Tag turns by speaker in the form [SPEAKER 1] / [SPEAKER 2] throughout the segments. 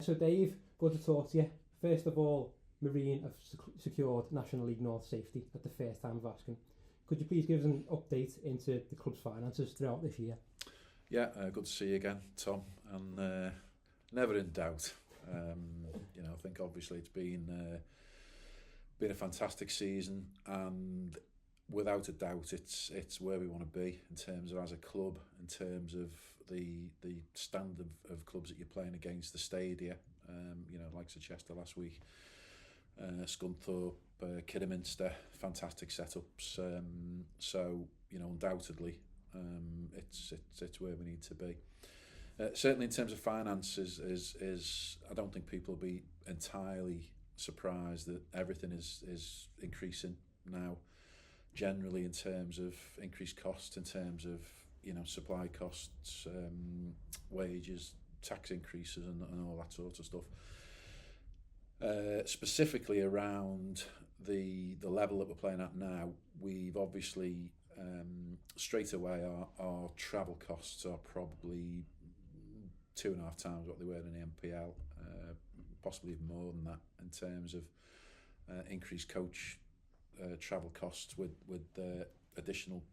[SPEAKER 1] so Dave, good to talk to you. First of all, Marine have secured National League North safety at the first time of asking. Could you please give us an update into the club's finances throughout this year?
[SPEAKER 2] Yeah, good to see you again, Tom, and never in doubt. I think obviously it's been a fantastic season, and without a doubt it's where we want to be in terms of as a club, in terms of the standard of clubs that you're playing against, the stadia, like Chester last week, Scunthorpe, Kidderminster, fantastic setups. So undoubtedly, it's where we need to be. Certainly in terms of finances, is I don't think people will be entirely surprised that everything is increasing now. Generally, in terms of increased costs, in terms of supply costs, wages, tax increases, and all that sort of stuff. Specifically around the level that we're playing at now, we've obviously straight away our travel costs are probably 2.5 times what they were in the MPL, possibly even more than that in terms of increased coach travel costs with additional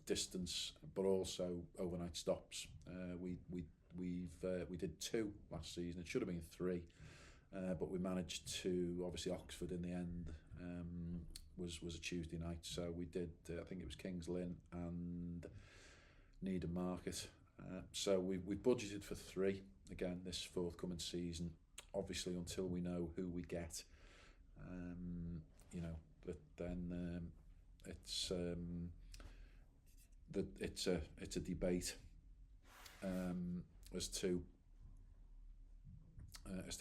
[SPEAKER 2] distance, but also overnight stops. We did 2 last season. It should have been 3. But we managed to, obviously Oxford in the end was a Tuesday night, so we did, I think it was Kings Lynn and Needham Market. So we budgeted for 3 again this forthcoming season. Obviously, until we know who we get, it's a debate as to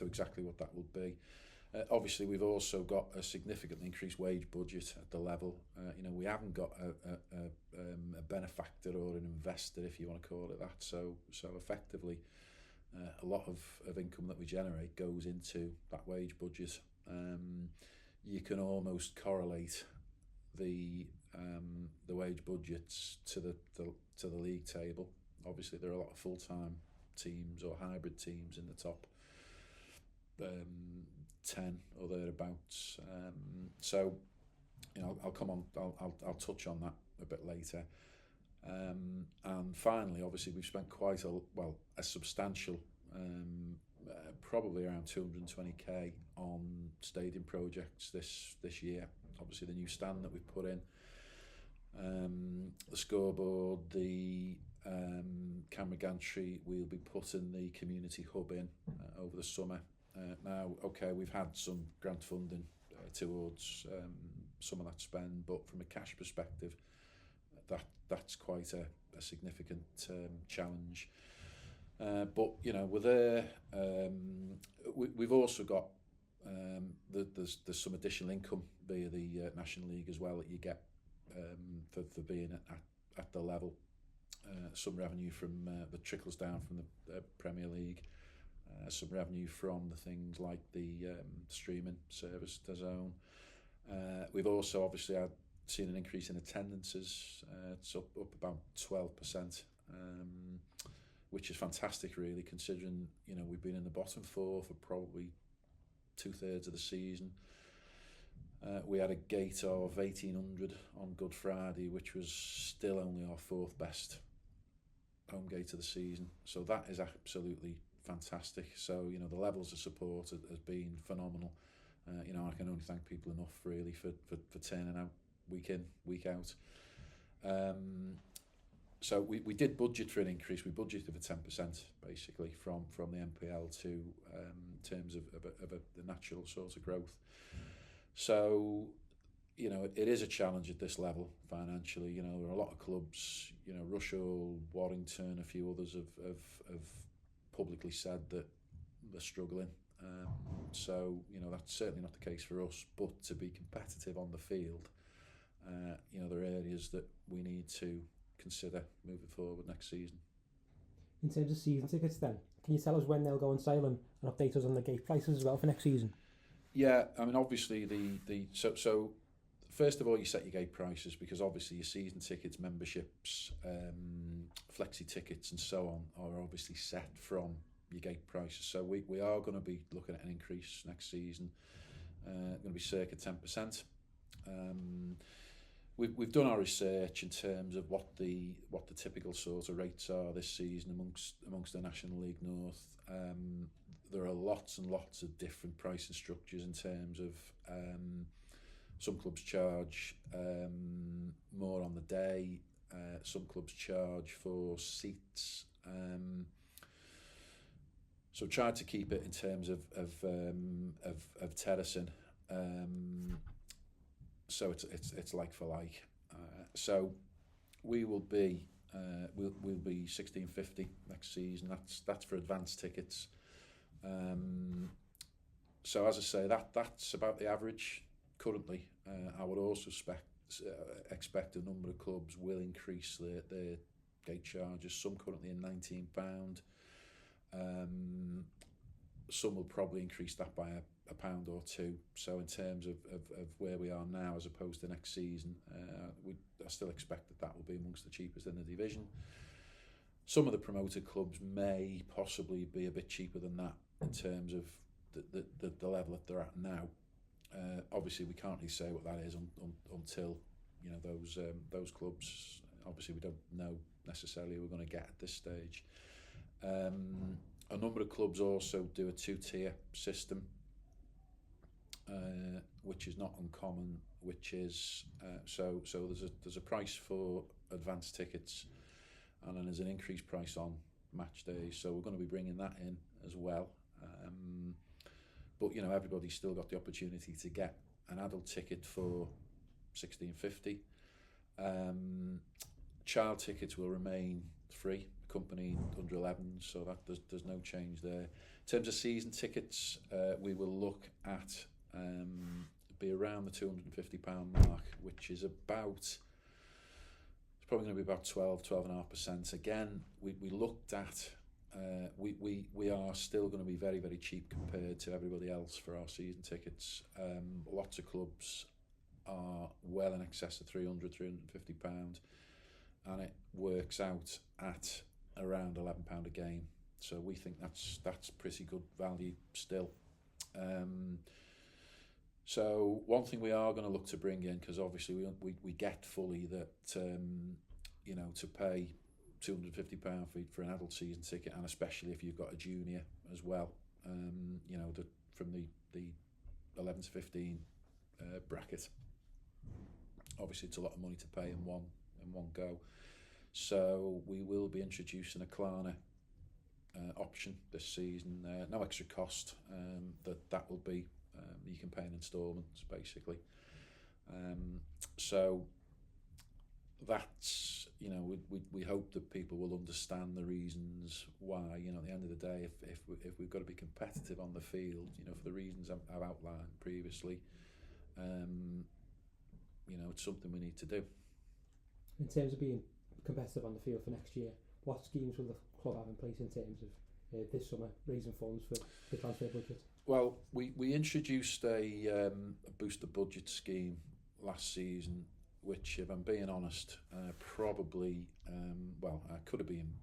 [SPEAKER 2] exactly what that will be. Obviously, we've also got a significantly increased wage budget at the level. We haven't got a benefactor or an investor, if you want to call it that. So effectively, a lot of income that we generate goes into that wage budget. You can almost correlate the wage budgets to the league table. Obviously, there are a lot of full-time teams or hybrid teams in the top 10 or thereabouts. So I'll come on. I'll touch on that a bit later. And finally, obviously, we've spent quite a substantial, probably around 220k on stadium projects this year. Obviously, the new stand that we've put in, the scoreboard, the camera gantry. We'll be putting the community hub in over the summer. Now, okay, we've had some grant funding towards some of that spend, but from a cash perspective, that's quite a significant challenge. But we're there. We've also got there's some additional income via the National League as well that you get for being at the level. Some revenue from that trickles down from the Premier League. Some revenue from the things like the streaming service, DAZN. We've also obviously seen an increase in attendances. It's up about 12%, which is fantastic, really, considering we've been in the bottom 4 for probably 2/3 of the season. We had a gate of 1,800 on Good Friday, which was still only our 4th best home gate of the season. So that is absolutely fantastic. So the levels of support has been phenomenal. I can only thank people enough really for turning out week in, week out. So we did budget for an increase. We budgeted for 10% basically from the MPL to in terms of the natural sort of growth. So it is a challenge at this level financially. There are a lot of clubs. Rushall, Warrington, a few others have publicly said that they're struggling. So that's certainly not the case for us. But to be competitive on the field, there are areas that we need to consider moving forward next season.
[SPEAKER 1] In terms of season tickets, then, can you tell us when they'll go on sale and update us on the gate prices as well for next season?
[SPEAKER 2] Yeah, I mean, obviously so first of all, you set your gate prices because obviously your season tickets, memberships, flexi tickets, and so on are obviously set from your gate prices. So we are going to be looking at an increase next season, going to be circa 10%. We've done our research in terms of what the typical sort of rates are this season amongst the National League North. There are lots and lots of different pricing structures in terms of some clubs charge more on the day, some clubs charge for seats. So tried to keep it in terms of terracing. So it's like for like. So we will be we'll be $16.50 next season. That's for advance tickets. So as I say, that's about the average currently. I would also expect a number of clubs will increase their gate charges. Some currently in £19. Some will probably increase that by a pound or two. So in terms of where we are now as opposed to next season, I still expect that will be amongst the cheapest in the division. Some of the promoted clubs may possibly be a bit cheaper than that in terms of the level that they're at now. Obviously, we can't really say what that is until those clubs. Obviously, we don't know necessarily we're going to get at this stage. A number of clubs also do a two-tier system, which is not uncommon. Which is so there's a price for advance tickets, and then there's an increased price on match days. So we're going to be bringing that in as well. But everybody's still got the opportunity to get an adult ticket for $16.50. Child tickets will remain free, accompanied under 11, so that there's no change there. In terms of season tickets, we will look at be around the £250 mark, which is about, it's probably going to be about 12.5%. Again, we looked at we are still going to be very, very cheap compared to everybody else for our season tickets. Lots of clubs are well in excess of £350, and it works out at around £11 a game. So we think that's pretty good value still. So one thing we are going to look to bring in, because obviously we get fully that to pay £250 for an adult season ticket, and especially if you've got a junior as well, from the 11 to 15 bracket. Obviously, it's a lot of money to pay in one go. So we will be introducing a Klarna option this season. No extra cost. That will be you can pay in instalments basically. So that's we hope that people will understand the reasons why. At the end of the day, if we've got to be competitive on the field, for the reasons I've outlined previously, it's something we need to do.
[SPEAKER 1] In terms of being competitive on the field for next year, what schemes will the club have in place in terms of this summer raising funds for the transfer budget?
[SPEAKER 2] Well, we introduced a booster budget scheme last season, which, if I'm being honest, probably could have been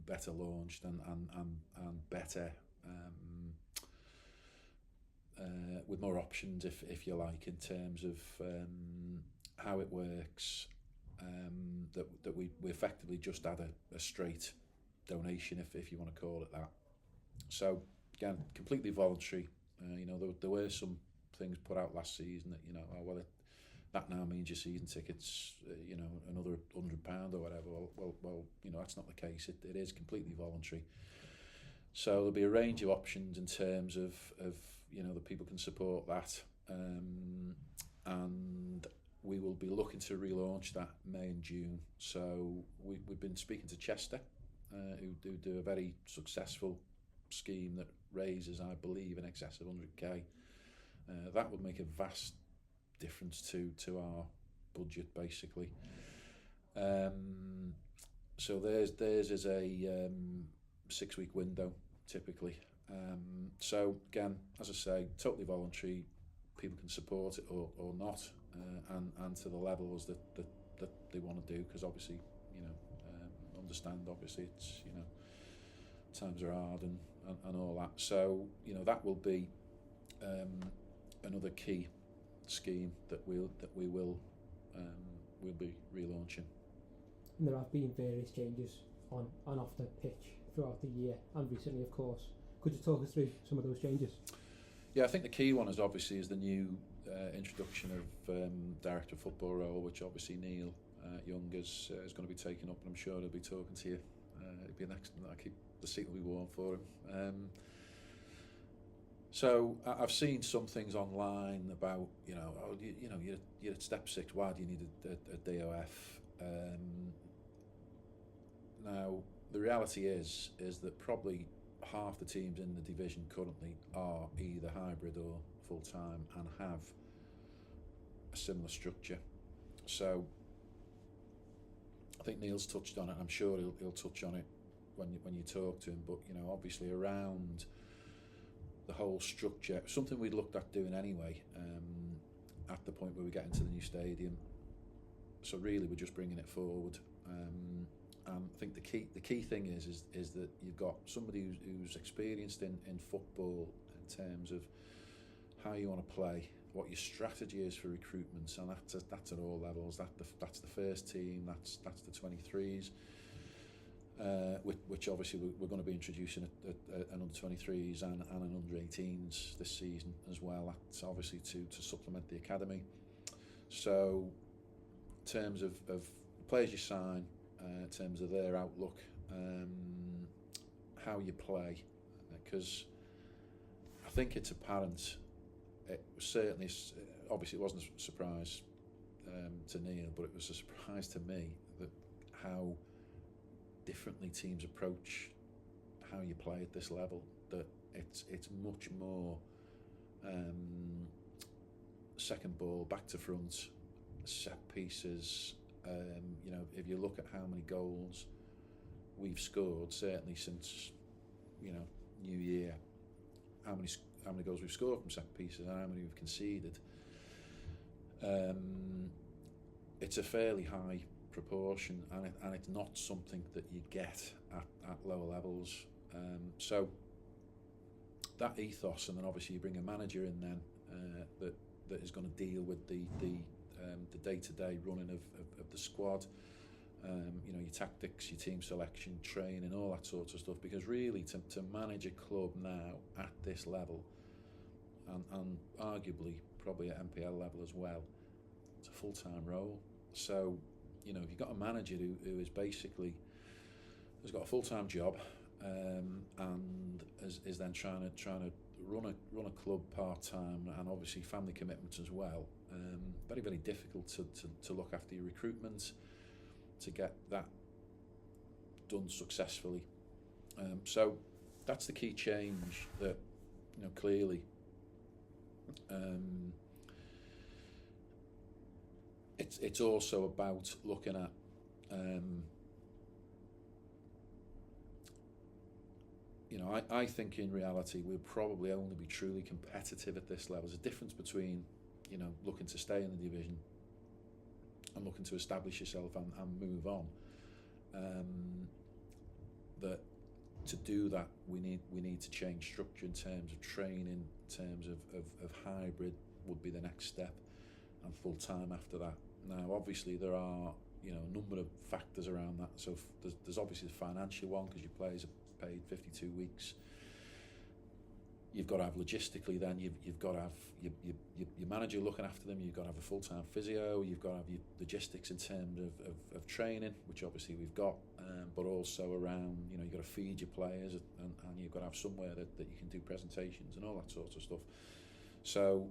[SPEAKER 2] better launched and better with more options, if you like, in terms of how it works. That we effectively just add a straight donation, if you want to call it that. So again, completely voluntary. There were some things put out last season that that now means your season tickets, another £100 or whatever. Well, that's not the case. It is completely voluntary. So there'll be a range of options in terms of that people can support that, and we will be looking to relaunch that May and June. So we've been speaking to Chester, who do a very successful scheme that raises, I believe, in excess of 100k. That would make a vast difference to our budget, basically. So theirs is a 6-week window typically. So again, as I say, totally voluntary. People can support it or not, and to the levels that they want to do, because obviously understand obviously it's times are hard, and and all that. So that will be another key scheme that we will we'll be relaunching.
[SPEAKER 1] And there have been various changes on and off the pitch throughout the year and recently, of course. Could you talk us through some of those changes?
[SPEAKER 2] Yeah, I think the key one is the new introduction of director of football role, which obviously Neil Young is going to be taking up, and I'm sure he'll be talking to you. It'll be an excellent. The seat will be warm for him. So I've seen some things online about you're at step 6. Why do you need a DOF? Now the reality is that probably half the teams in the division currently are either hybrid or full time and have a similar structure. So I think Neil's touched on it. I'm sure he'll touch on it when you talk to him. But obviously around the whole structure, something we looked at doing anyway at the point where we get into the new stadium. So really, we're just bringing it forward. I think the key thing is that you've got somebody who's experienced in football in terms of how you want to play, what your strategy is for recruitment, and that's at all levels. That's the first team, that's the 23s, which obviously we're going to be introducing an under 23s and an under 18s this season as well. That's obviously to supplement the academy. So in terms of players you sign, in terms of their outlook, how you play, because I think it's apparent. It certainly, obviously, it wasn't a surprise to Neil, but it was a surprise to me that how differently teams approach how you play at this level. That it's much more second ball, back to front, set pieces. If you look at how many goals we've scored, certainly since New Year, how many goals we've scored from set pieces and how many we've conceded, it's a fairly high proportion, and it's not something that you get at lower levels. So that ethos, and then obviously you bring a manager in then that is going to deal with the day-to-day running of the squad, your tactics, your team selection, training, all that sort of stuff. Because really, to manage a club now at this level, and arguably probably at MPL level as well, it's a full-time role. So, if you've got a manager who is basically has got a full-time job, and is then trying to run a club part-time, and obviously family commitments as well. Very, very difficult to look after your recruitment, to get that done successfully. So that's the key change that clearly it's also about looking at I think in reality we'll probably only be truly competitive at this level. There's a difference between looking to stay in the division and looking to establish yourself and move on. That to do that we need to change structure in terms of training, in terms of hybrid would be the next step, and full time after that. Now obviously there are a number of factors around that. So there's obviously the financial one, because your players are paid 52 weeks. You've got to have logistically, then you've got to have your manager looking after them. You've got to have a full-time physio. You've got to have your logistics in terms of training, which obviously we've got, but also around you've got to feed your players, and you've got to have somewhere that you can do presentations and all that sort of stuff. So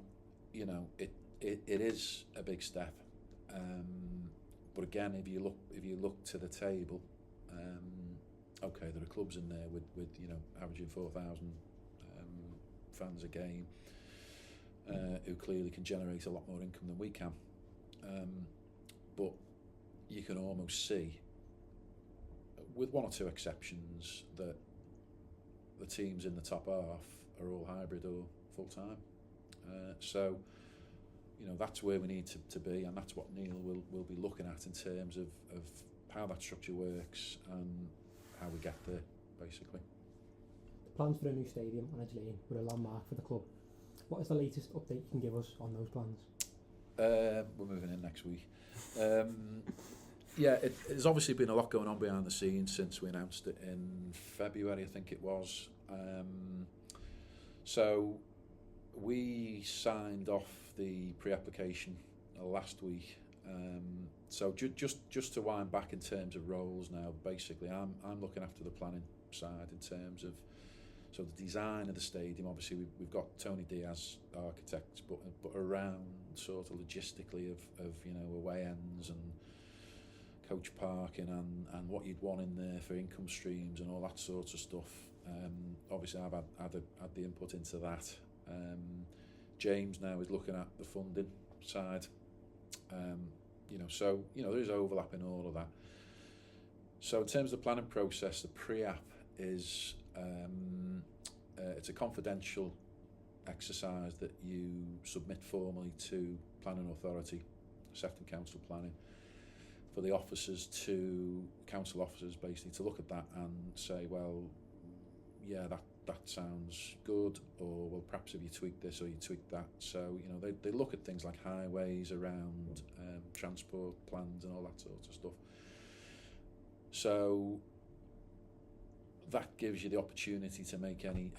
[SPEAKER 2] it is a big step, but again, if you look to the table, okay, there are clubs in there with averaging 4,000 fans a game, who clearly can generate a lot more income than we can, but you can almost see, with one or two exceptions, that the teams in the top half are all hybrid or full-time. So that's where we need to be, and that's what Neil will be looking at in terms of how that structure works and how we get there, basically.
[SPEAKER 1] plans for a new stadium on Edge Lane were a landmark for the club. What is the latest update you can give us on those plans?
[SPEAKER 2] We're moving in next week. Yeah, there's obviously been a lot going on behind the scenes since we announced it in February, I think it was. So we signed off the pre-application last week. So just to wind back in terms of roles now, basically I'm looking after the planning side in terms of so the design of the stadium. Obviously we've got Tony Diaz, architect, but around sort of logistically of away ends and coach parking and what you'd want in there for income streams and all that sort of stuff. Obviously I've had the input into that. James now is looking at the funding side. So there is overlap in all of that. So in terms of the planning process, the pre-app is it's a confidential exercise that you submit formally to Planning Authority, Sefton Council Planning, for the council officers basically to look at that and say, well, yeah, that sounds good, or well, perhaps if you tweak this or you tweak that. So they look at things like highways around transport plans and all that sort of stuff. So that gives you the opportunity to make any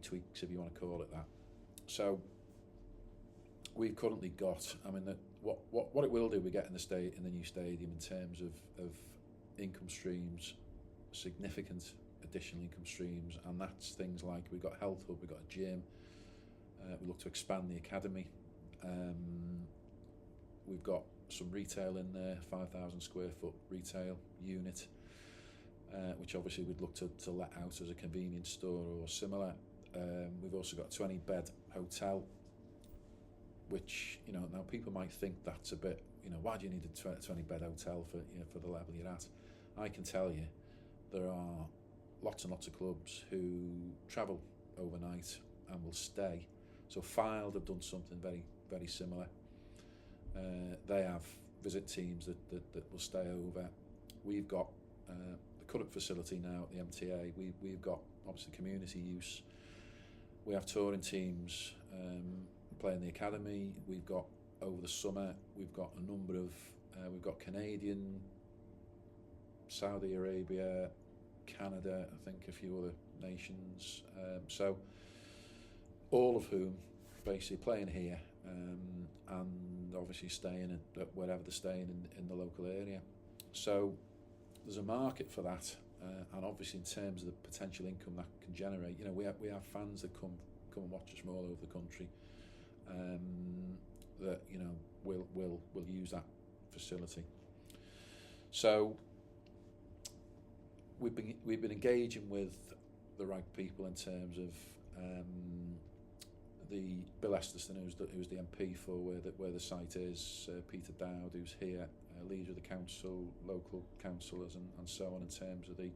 [SPEAKER 2] tweaks, if you want to call it that. So we've currently got, what it will do, we get in the new stadium in terms of income streams, significant additional income streams, and that's things like we've got a health hub, we've got a gym, we look to expand the academy, we've got some retail in there, 5,000 square foot retail unit, which obviously we'd look to let out as a convenience store or similar. We've also got a 20 bed hotel, which now people might think that's a bit, why do you need a 20 bed hotel for the level you're at? I can tell you there are lots and lots of clubs who travel overnight and will stay. So Fylde have done something very, very similar. They have visit teams that will stay over. We've got the current facility now at the MTA. We've got obviously community use. We have touring teams playing the academy. We've got over the summer, we've got a number of we've got Canadian, Saudi Arabia, Canada, I think a few other nations, so all of whom basically playing here and obviously staying at wherever they're staying in the local area. So there's a market for that, and obviously in terms of the potential income that can generate, we have fans that come and watch us from all over the country, that will use that facility. So we've been engaging with the right people in terms of the Bill Esterson, who's the MP for where the site is, Peter Dowd, who's here, leads with the council, local councillors and so on, in terms of the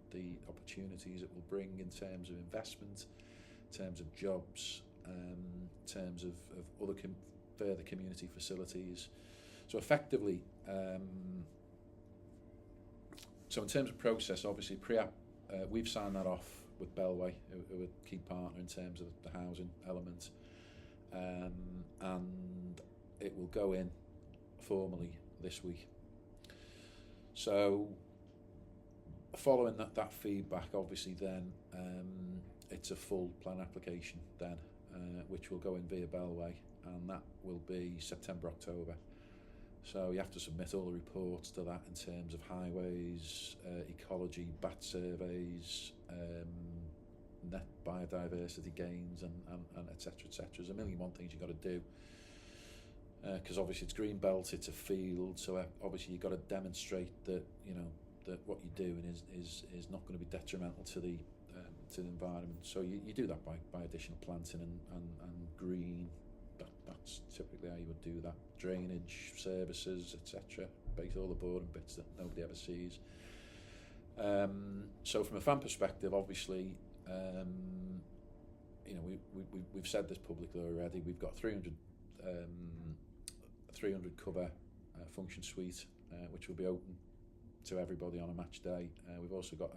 [SPEAKER 2] opportunities it will bring in terms of investment, in terms of jobs, in terms of other further community facilities. So effectively, so in terms of process, obviously pre-app, we've signed that off with Bellway, who are a key partner in terms of the housing element, and it will go in formally this week. So following that feedback, obviously then it's a full plan application then, which will go in via Bellway, and that will be September, October. So you have to submit all the reports to that in terms of highways, ecology, bat surveys, net biodiversity gains, and et cetera, et cetera. There's a million one things you've got to do, because obviously it's green belt, it's a field, so obviously you've got to demonstrate that that what you're doing is not going to be detrimental to the environment. So you do that by additional planting and green. That's typically how you would do that. Drainage, services, etc. Basically all the boring bits that nobody ever sees. So from a fan perspective, obviously, we've said this publicly already. We've got 300 cover function suite, which will be open to everybody on a match day. We've also got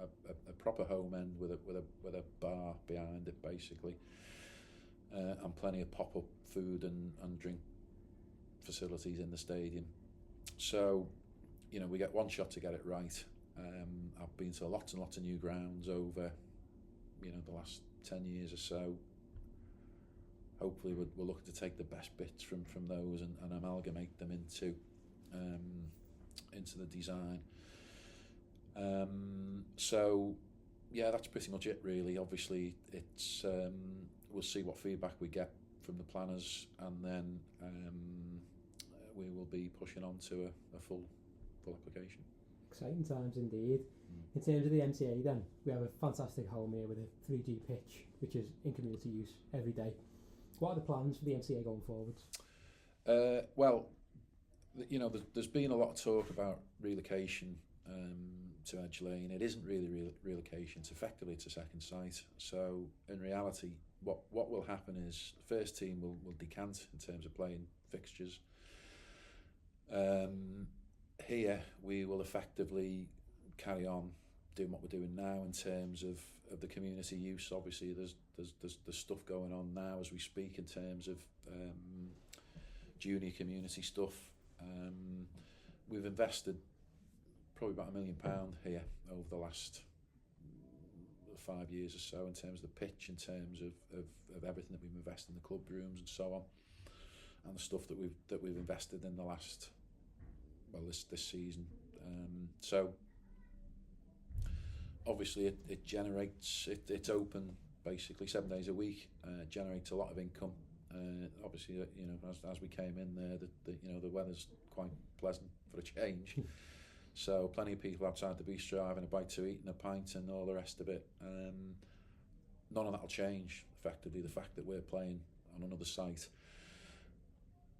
[SPEAKER 2] a proper home end with a bar behind it, basically, and plenty of pop-up food and drink facilities in the stadium. So, we get one shot to get it right. I've been to lots and lots of new grounds over, the last 10 years or so. Hopefully we're looking to take the best bits from those and amalgamate them into the design. So yeah, that's pretty much it really. Obviously it's we'll see what feedback we get from the planners, and then we will be pushing on to a full application.
[SPEAKER 1] Exciting times indeed. In terms of the MCA then, we have a fantastic home here with a 3G pitch which is in community use every day. What are the plans for the MCA going forwards?
[SPEAKER 2] Well, there's been a lot of talk about relocation to Edge Lane. It isn't really relocation. It's a second site. So in reality, what will happen is the first team will decant in terms of playing fixtures. Here we will effectively carry on doing what we're doing now in terms of the community use. Obviously there's stuff going on now as we speak in terms of junior community stuff. We've invested probably about £1 million here over the last 5 years or so in terms of the pitch, in terms of everything that we've invested in the club rooms and so on, and the stuff that we've invested in the last this season. So obviously it generates it's open basically 7 days a week. Generates a lot of income. Obviously, as we came in there, the weather's quite pleasant for a change. So plenty of people outside the bistro having a bite to eat and a pint and all the rest of it. None of that will change. Effectively, the fact that we're playing on another site.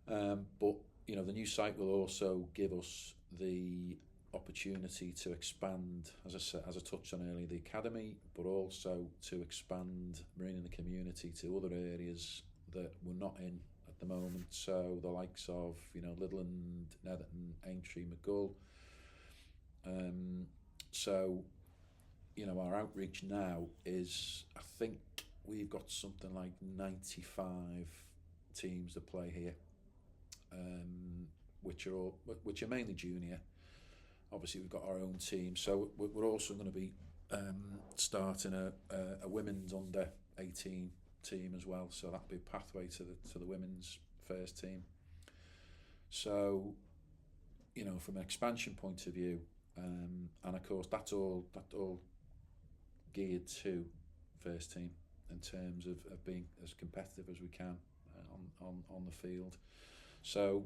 [SPEAKER 2] But the new site will also give us the opportunity to expand, as I touched on earlier, the academy, but also to expand Marine in the community to other areas that we're not in at the moment. So the likes of Littleland, Netherton, Aintree, McGull. So our outreach now is, I think we've got something like 95 teams that play here, which are mainly junior. Obviously we've got our own team, so we're also going to be starting a women's under 18 team as well, so that'll be a pathway to the women's first team. So from an expansion point of view, and of course that's all geared to first team in terms of being as competitive as we can on the field. So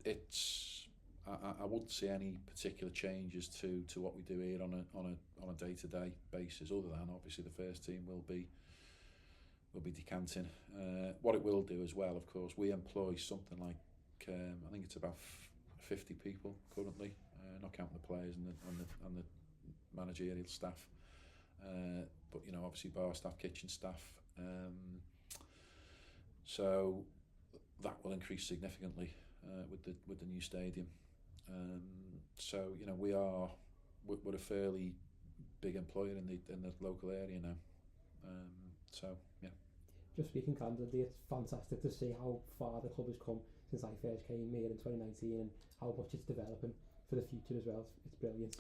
[SPEAKER 2] it's I wouldn't see any particular changes to what we do here on a day-to-day basis, other than obviously the first team will be decanting. What it will do as well, of course, we employ something like I think it's about 50 people currently, not counting the players and the managerial staff. But obviously bar staff, kitchen staff. So that will increase significantly with the new stadium. So we're a fairly big employer in the local area now. So yeah.
[SPEAKER 1] Just speaking candidly, it's fantastic to see how far the club has come since I first came here in 2019, and how much it's developing for the future as well. It's brilliant.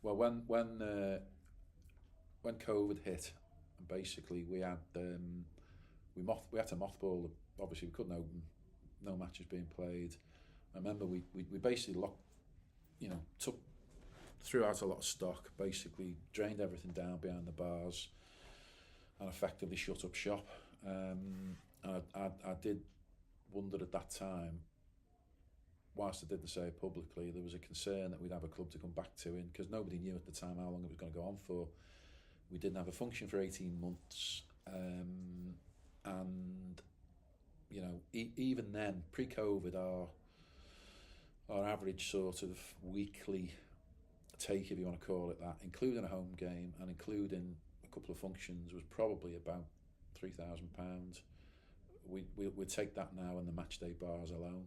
[SPEAKER 1] Well,
[SPEAKER 2] when COVID hit, basically we had we had to mothball. Obviously we couldn't open, no matches being played. I remember we basically threw out a lot of stock, basically drained everything down behind the bars, and effectively shut up shop. I did wonder at that time, whilst I didn't say it publicly, there was a concern that we'd have a club to come back to, because nobody knew at the time how long it was going to go on for. We didn't have a function for 18 months, and even then, pre-COVID, our average sort of weekly take, if you want to call it that, including a home game and including a couple of functions, was probably about £3,000. We'd take that now in the match day bars alone,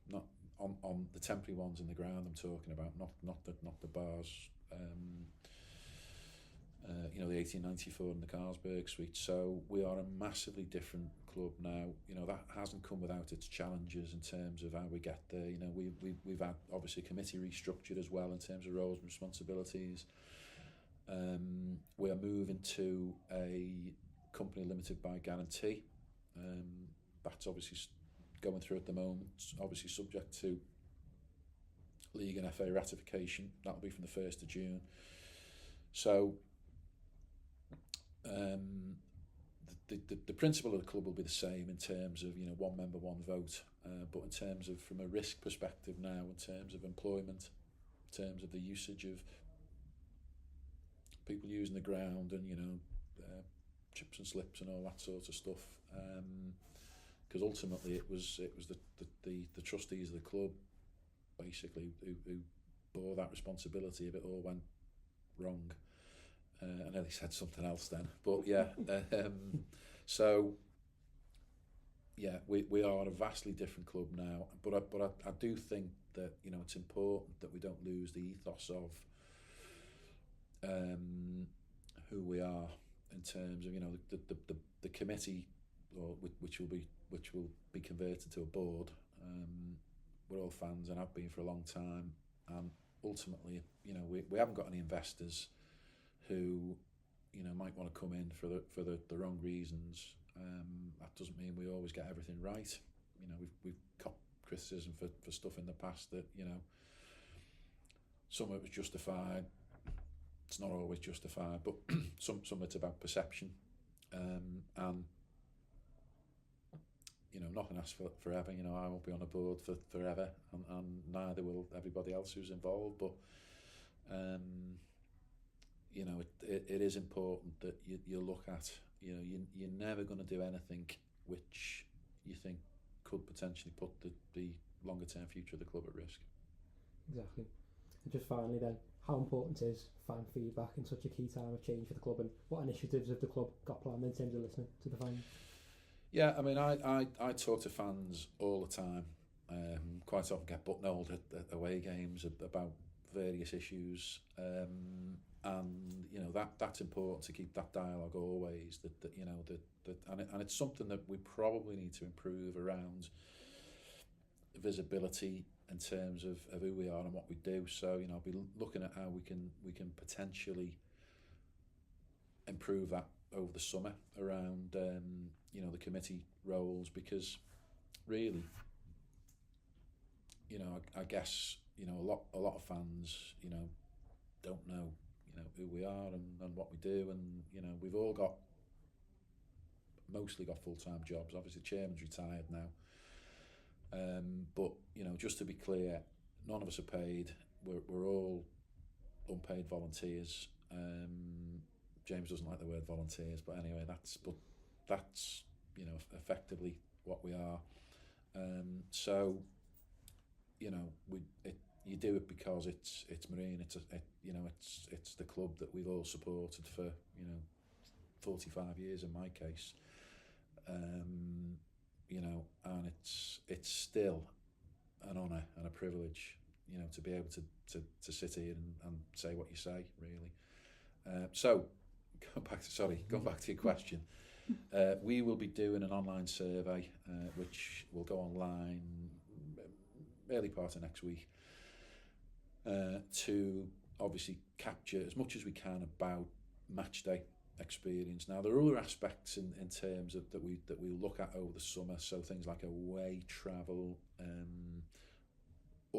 [SPEAKER 2] not on the temporary ones in the ground I'm talking about, not the bars. You know, the 1894 and the Carlsberg Suite. So we are a massively different club now. You know, that hasn't come without its challenges in terms of how we get there. You know, we've had obviously committee restructured as well in terms of roles and responsibilities. We are moving to a company limited by guarantee. That's obviously going through at the moment, obviously subject to league and FA ratification. That'll be from the 1st of June. So the principle of the club will be the same in terms of, you know, one member, one vote, but in terms of, from a risk perspective now, in terms of employment, in terms of the usage of people using the ground and, you know, chips and slips and all that sort of stuff, because ultimately it was the trustees of the club basically who bore that responsibility if it all went wrong. I know they said something else then, but yeah. So yeah, we are a vastly different club now. But I do think that, you know, it's important that we don't lose the ethos of who we are in terms of, you know, the committee, or which will be converted to a board. We're all fans and have been for a long time, and ultimately, you know, we haven't got any investors who, you know, might want to come in for the wrong reasons. That doesn't mean we always get everything right. You know, we've got criticism for stuff in the past that, you know, some of it was justified. It's not always justified, but some of it's about perception. And you know, nothing lasts forever. You know, I won't be on a board for forever, and neither will everybody else who's involved. But you know, it is important that you look at, you know, you're never going to do anything which you think could potentially put the longer term future of the club at risk.
[SPEAKER 1] Exactly. And just finally then, how important is fan feedback in such a key time of change for the club, and what initiatives have the club got planned in terms of listening to the fans?
[SPEAKER 2] Yeah, I mean, I talk to fans all the time. Quite often get buttonholed at away games about various issues, and you know, that's important to keep that dialogue always. That you know, and it's something that we probably need to improve around visibility in terms of who we are and what we do. So, you know, I'll be looking at how we can potentially improve that over the summer around you know, the committee roles, because really, you know, I guess, you know, a lot of fans, you know, don't know, you know, who we are and what we do, and you know, we've all mostly got full-time jobs. Obviously, chairman's retired now, but you know, just to be clear, none of us are paid. We're all unpaid volunteers. James doesn't like the word volunteers, but anyway, that's you know, effectively what we are. So you know, you do it because it's Marine. You know, it's the club that we've all supported for, you know, 45 years in my case. You know, and it's still an honour and a privilege, you know, to be able to sit here and say what you say, really. So going back to your question. We will be doing an online survey, which will go online early part of next week, to obviously capture as much as we can about match day experience. Now, there are other aspects in terms of that we'll look at over the summer, so things like away travel,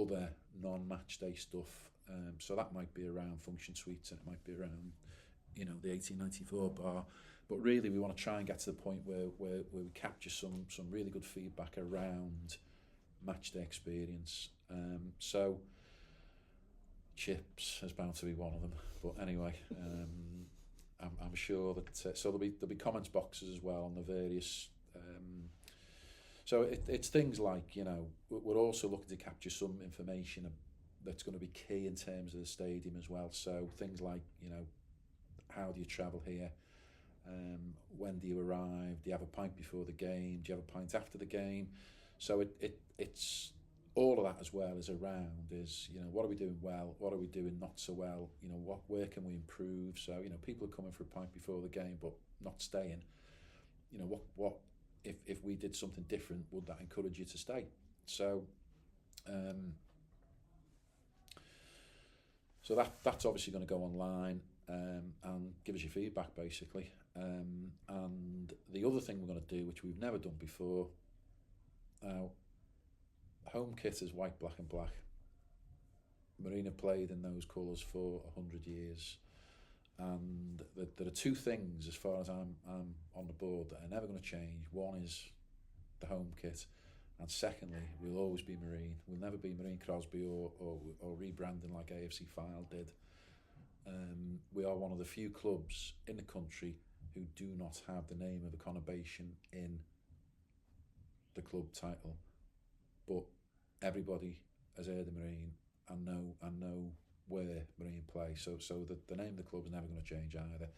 [SPEAKER 2] other non-match day stuff. So that might be around function suites, and it might be around, you know, the 1894 bar. But really, we want to try and get to the point where we capture some really good feedback around match day experience. So chips is bound to be one of them. But anyway, I'm sure that so there'll be comments boxes as well on the various. So it's things like, you know, we're also looking to capture some information that's going to be key in terms of the stadium as well. So things like, you know, how do you travel here? When do you arrive? Do you have a pint before the game? Do you have a pint after the game? So it's all of that as well is around is, you know, what are we doing well, what are we doing not so well, you know, where can we improve? So, you know, people are coming for a pint before the game but not staying. You know, what if we did something different, would that encourage you to stay? So so that's obviously going to go online, and give us your feedback basically. And the other thing we're going to do, which we've never done before, now, home kit is white, black and black. Marine have played in those colours for 100 years. And there are two things, as far as I'm on the board, that are never going to change. One is the home kit, and secondly, we'll always be Marine. We'll never be Marine Crosby or rebranding like AFC File did. We are one of the few clubs in the country who do not have the name of a conurbation in the club title, but everybody has heard of Marine and know where Marine play. So the name of the club is never going to change either.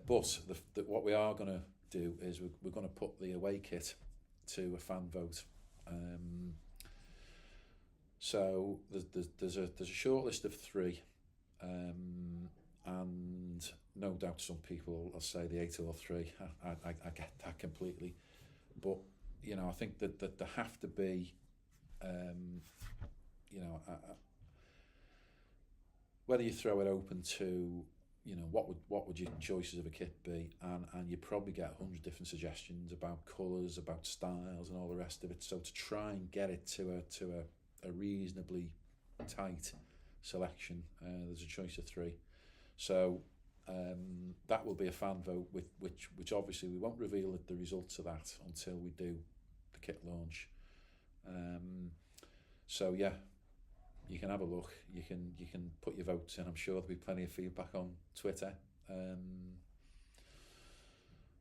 [SPEAKER 2] But what we are going to do is we're going to put the away kit to a fan vote. So there's a short list of 3, and no doubt some people will say the 803. I get that completely, but you know, I think that there have to be, you know, whether you throw it open to, you know, what would your choices of a kit be, and you probably get 100 different suggestions about colours, about styles, and all the rest of it. So to try and get it to a reasonably tight selection, there's a choice of 3. So that will be a fan vote, which obviously we won't reveal the results of that until we do the kit launch. So yeah, you can have a look. You can put your votes in. I'm sure there'll be plenty of feedback on Twitter.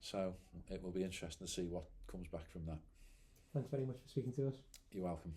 [SPEAKER 2] So it will be interesting to see what comes back from that.
[SPEAKER 1] Thanks very much for speaking to us.
[SPEAKER 2] You're welcome.